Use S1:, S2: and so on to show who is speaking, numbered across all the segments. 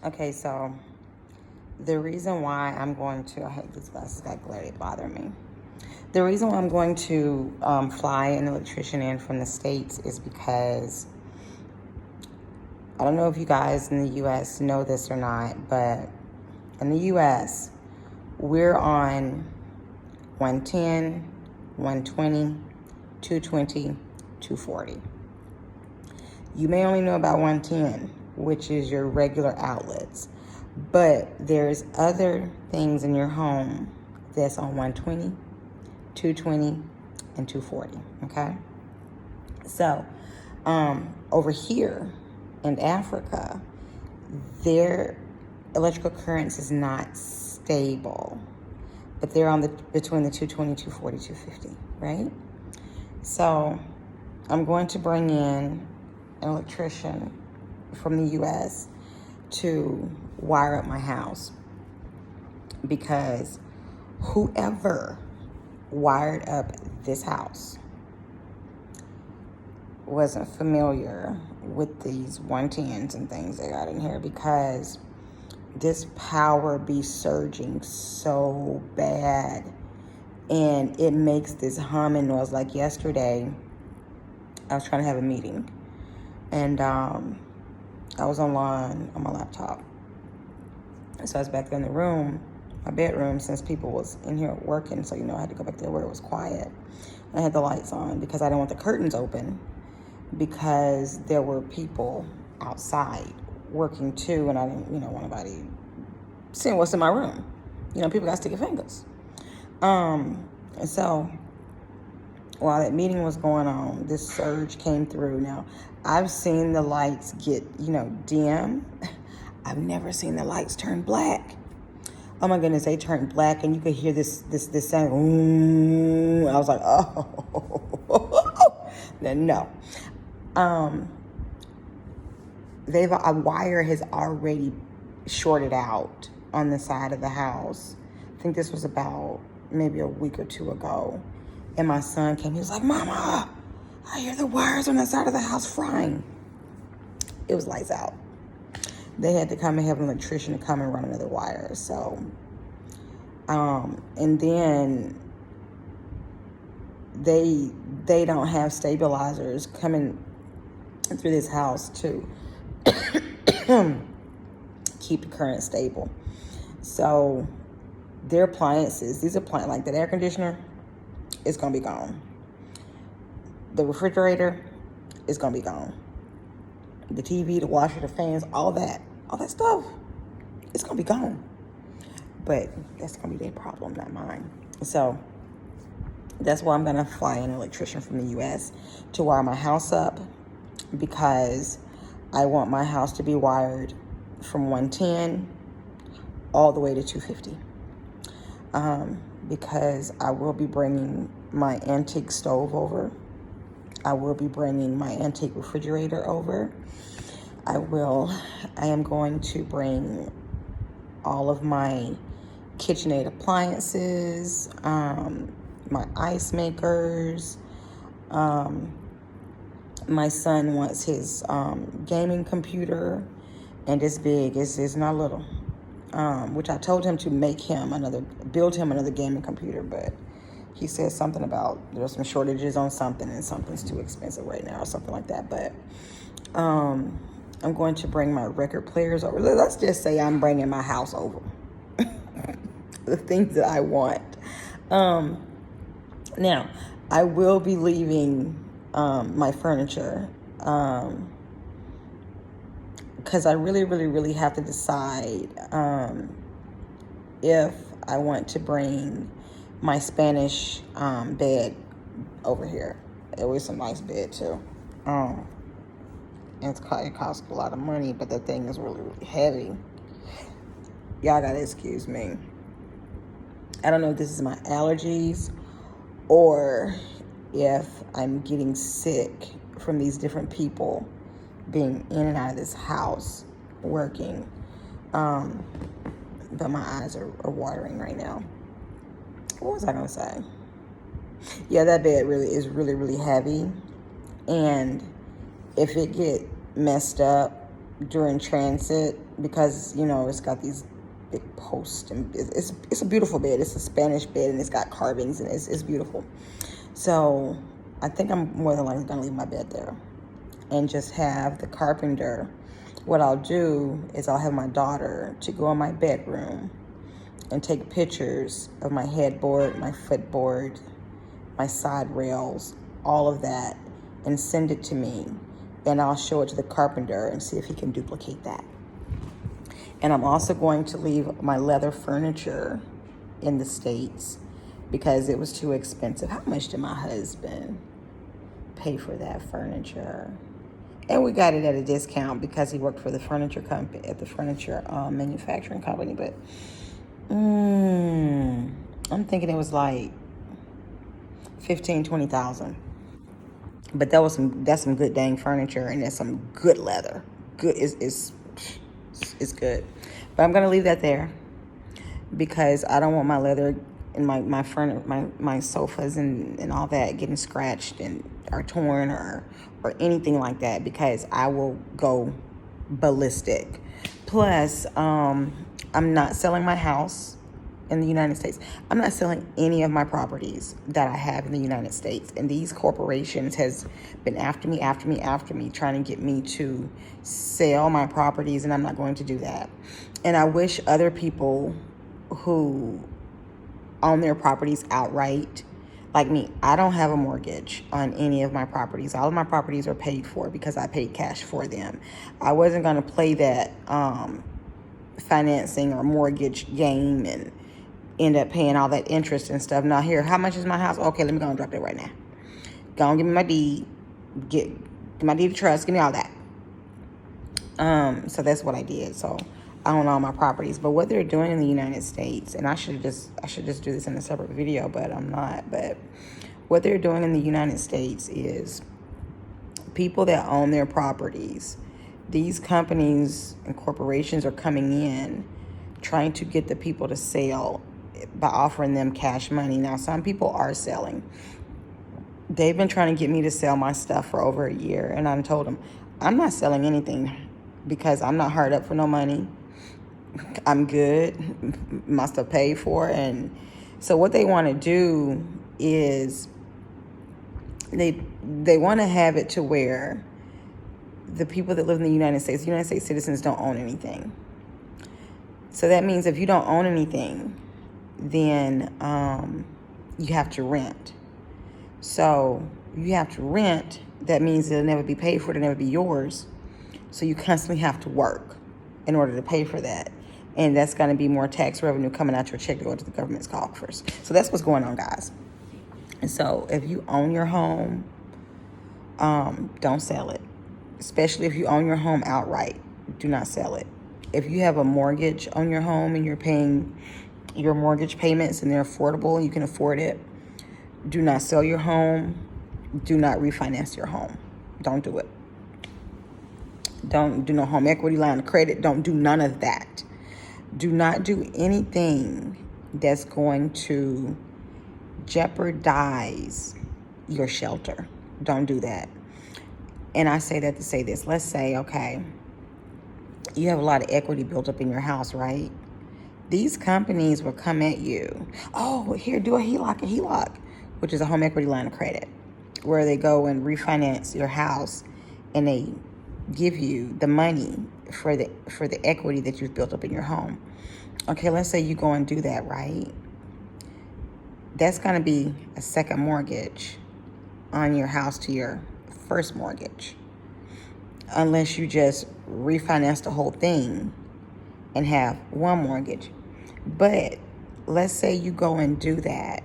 S1: Okay, so the reason why I'm going to, I hate these glasses got glare, they bother me. The reason why I'm going to fly an electrician in from the States is because I don't know if you guys in the U.S. know this or not, but in the U.S., we're on 110, 120, 220, 240. You may only know about 110, which is your regular outlets, but there's other things in your home that's on 120, 220, and 240, okay? So, over here in Africa, their electrical currents is not stable, but they're on the between the 220, 240, 250, right? So, I'm going to bring in an electrician from the U.S. to wire up my house, because whoever wired up this house wasn't familiar with these 110s and things they got in here, because this power be surging so bad and it makes this humming noise. Like yesterday, I was trying to have a meeting and I was online on my laptop. So I was back there in the room, my bedroom, since people was in here working. So, I had to go back there where it was quiet. And I had the lights on because I didn't want the curtains open, because there were people outside working too. And I didn't, want anybody seeing what's in my room. People got sticky fingers. And so while that meeting was going on, this surge came through. Now, I've seen the lights get, dim. I've never seen the lights turn black. Oh my goodness, they turned black, and you could hear this sound. Ooh, I was like, oh, then no. A wire has already shorted out on the side of the house. I think this was about maybe a week or two ago. And my son came, he was like, Mama, I hear the wires on the side of the house frying. It was lights out. They had to come and have an electrician to come and run another wire. So, and then they don't have stabilizers coming through this house to keep the current stable. So their appliances, these appliances, like that air conditioner, is gonna be gone. The refrigerator is gonna be gone. The TV, the washer, the fans, all that stuff, it's gonna be gone. But that's gonna be their problem, not mine. So that's why I'm gonna fly an electrician from the US to wire my house up, because I want my house to be wired from 110 all the way to 250. Because I will be bringing my antique stove over. I will be bringing my antique refrigerator over. I am going to bring all of my KitchenAid appliances, my ice makers. My son wants his gaming computer, and it's big. It's not little. Which I told him to build him another gaming computer, but he said something about there's some shortages on something and something's too expensive right now or something like that. But I'm going to bring my record players over. Let's just say I'm bringing my house over. The things that I want. Now, I will be leaving my furniture, because I really, really, really have to decide if I want to bring my Spanish bed over here. It was a nice bed too. It costs a lot of money, but the thing is really, really heavy. Y'all gotta excuse me. I don't know if this is my allergies or if I'm getting sick from these different people being in and out of this house working. But my eyes are watering right now. What was I gonna say? Yeah, that bed is really, really heavy. And if it get messed up during transit, because, you know, it's got these big posts, and it's a beautiful bed. It's a Spanish bed, and it's got carvings, and it's beautiful. So I think I'm more than likely gonna leave my bed there and just have the carpenter. What I'll do is I'll have my daughter to go in my bedroom and take pictures of my headboard, my footboard, my side rails, all of that, and send it to me. And I'll show it to the carpenter and see if he can duplicate that. And I'm also going to leave my leather furniture in the States because it was too expensive. How much did my husband pay for that furniture? And we got it at a discount because he worked for the furniture company, at the furniture manufacturing company. But I'm thinking it was like 15,000-20,000. But that's some good dang furniture, and that's some good leather. Good it's good. But I'm gonna leave that there because I don't want my leather and my sofas and all that getting scratched and or torn or anything like that, because I will go ballistic. Plus, I'm not selling my house in the United States. I'm not selling any of my properties that I have in the United States. And these corporations has been after me, trying to get me to sell my properties, and I'm not going to do that. And I wish other people who own their properties outright, like me, I don't have a mortgage on any of my properties. All of my properties are paid for because I paid cash for them. I wasn't going to play that financing or mortgage game and end up paying all that interest and stuff. Now here, how much is my house? Okay, let me go and drop that right now. Go and give me my deed. Get my deed of trust. Give me all that. So that's what I did. So I own all my properties. But what they're doing in the United States, and I should just do this in a separate video, but I'm not. But what they're doing in the United States is people that own their properties, these companies and corporations are coming in trying to get the people to sell by offering them cash money. Now, some people are selling. They've been trying to get me to sell my stuff for over a year, and I told them, I'm not selling anything because I'm not hard up for no money. I'm good. My stuff paid for. And so what they want to do is they want to have it to where the people that live in the United States citizens don't own anything. So that means if you don't own anything, then you have to rent. So you have to rent. That means it'll never be paid for. It'll never be yours. So you constantly have to work in order to pay for that. And that's going to be more tax revenue coming out your check to go to the government's coffers. So that's what's going on, guys. And so if you own your home, don't sell it. Especially if you own your home outright. Do not sell it. If you have a mortgage on your home and you're paying your mortgage payments and they're affordable and you can afford it, do not sell your home. Do not refinance your home. Don't do it. Don't do no home equity line of credit. Don't do none of that. Do not do anything that's going to jeopardize your shelter. Don't do that. And I say that to say this. Let's say, okay, you have a lot of equity built up in your house, right? These companies will come at you. Oh, here, do a HELOC, which is a home equity line of credit, where they go and refinance your house and they give you the money for the equity that you've built up in your home. Okay, let's say you go and do that, right? That's going to be a second mortgage on your house to your first mortgage, unless you just refinance the whole thing and have one mortgage. But let's say you go and do that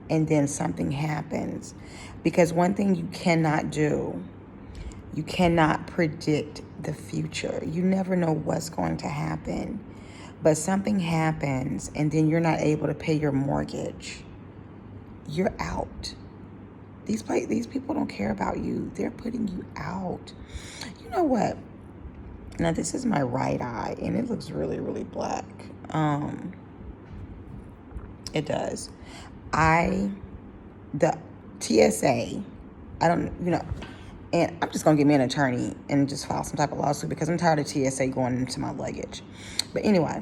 S1: and then something happens, because one thing you cannot do, you cannot predict the future. You never know what's going to happen. But something happens and then you're not able to pay your mortgage. You're out. These people don't care about you. They're putting you out. You know what? Now, this is my right eye, and it looks really, really black. It does. The TSA, I don't, And I'm just going to get me an attorney and just file some type of lawsuit because I'm tired of TSA going into my luggage. But anyway,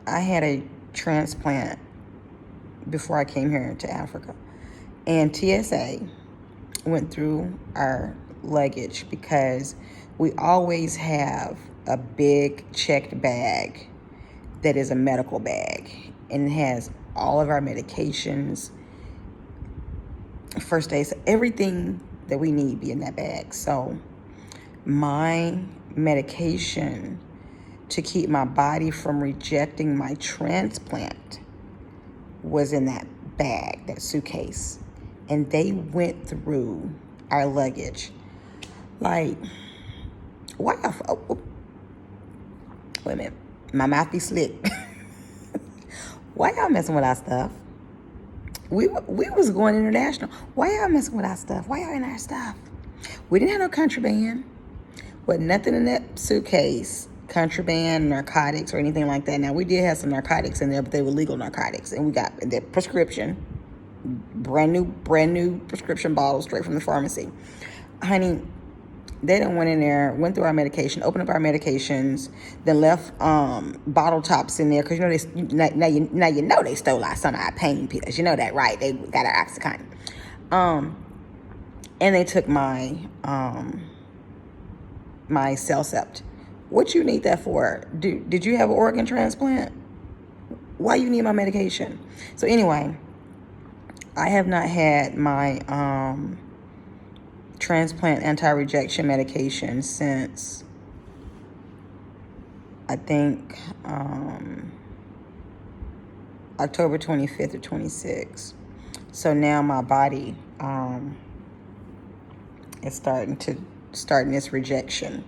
S1: I had a transplant before I came here to Africa. And TSA went through our luggage because we always have a big checked bag that is a medical bag. And it has all of our medications, first aid, everything that we need be in that bag. So my medication to keep my body from rejecting my transplant was in that bag, that suitcase. And they went through our luggage. Like, why? Wait a minute. My mouth be slick. Why y'all messing with our stuff? We was going international. Why y'all messing with our stuff? Why y'all in our stuff? We didn't have no contraband. With nothing in that suitcase, contraband, narcotics, or anything like that. Now, we did have some narcotics in there, but they were legal narcotics. And we got the prescription, brand new prescription bottles straight from the pharmacy. Honey, they done went in there, went through our medication, opened up our medications, then left bottle tops in there because now you know they stole some of our pain pills. You know that, right? They got our OxyContin. And they took my my Cellcept. What you need that for? Did you have an organ transplant? Why you need my medication? So anyway, I have not had my transplant anti-rejection medication since I think October 25th or 26th. So now my body is starting this rejection.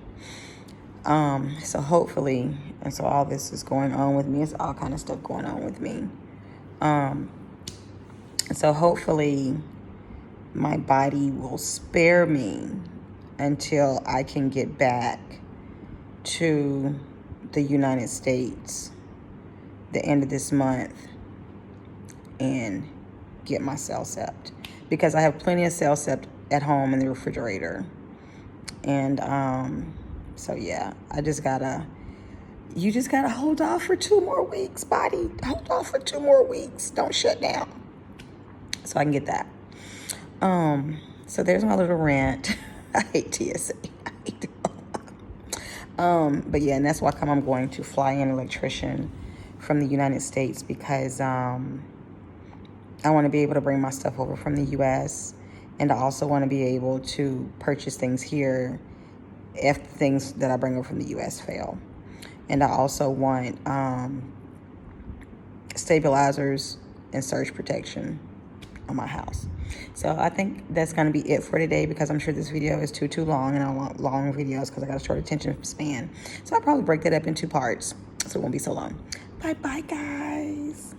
S1: So hopefully, and so all this is going on with me. It's all kind of stuff going on with me. So hopefully my body will spare me until I can get back to the United States the end of this month and get my Cellcept, because I have plenty of Cellcept at home in the refrigerator. And so yeah, you just gotta hold off for 2 more weeks, body. Hold off for 2 more weeks. Don't shut down. So I can get that. So there's my little rant. I hate TSA. I hate it. But yeah, and that's why I'm going to fly in Electrician from the United States, because I want to be able to bring my stuff over from the U.S. and I also want to be able to purchase things here if things that I bring over from the U.S. fail. And I also want stabilizers and surge protection on my house. So I think that's going to be it for today, because I'm sure this video is too long, and I want long videos because I got a short attention span. So I'll probably break that up in 2 parts so it won't be so long. Bye-bye, guys.